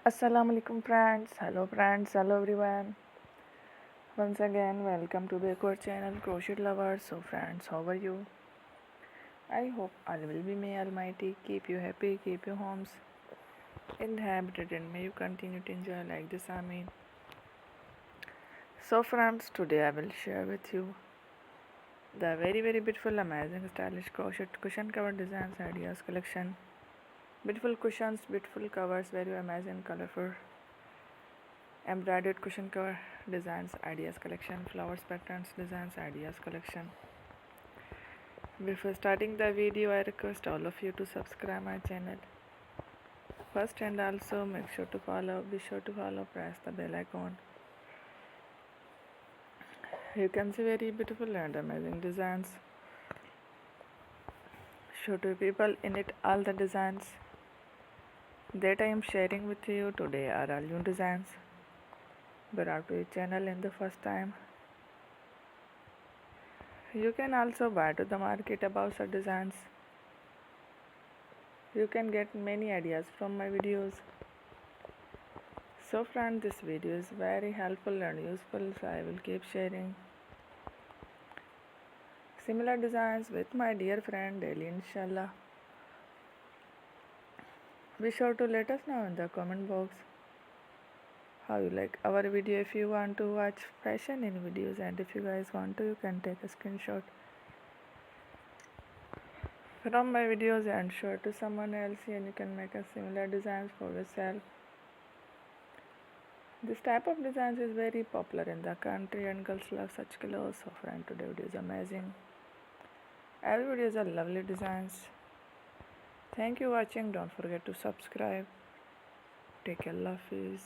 Assalamu alaikum friends, hello everyone. Once again, welcome to the core channel Crochet Lovers. So friends, how are you? I hope all will be may Almighty keep you happy, keep your homes inhabited, and may you continue to enjoy like this. Amen. So friends, today I will share with you the very beautiful, amazing, stylish crochet cushion cover designs ideas collection. Beautiful cushions, beautiful covers, very amazing, colorful embroidered cushion cover designs ideas collection, flowers patterns designs ideas collection. Before starting the video, I request all of you to subscribe my channel first, and also be sure to follow, press the bell icon. You can see very beautiful and amazing designs. Show to people in it. All the designs that I am sharing with you today are all new designs brought to your channel in the first time. You can also buy to the market about such designs. You can get many ideas from my videos. So friends, this video is very helpful and useful, so I will keep sharing similar designs with my dear friend daily, inshallah. Be sure to let us know in the comment box how you like our video. If you want to watch fashion in videos, and if you guys want to, you can take a screenshot from my videos and show it to someone else, and you can make a similar designs for yourself. This type of designs is very popular in the country and girls love such clothes. So friend, today video is amazing. Every video is a lovely designs. Thank you for watching. Don't forget to subscribe. Take care. Love is.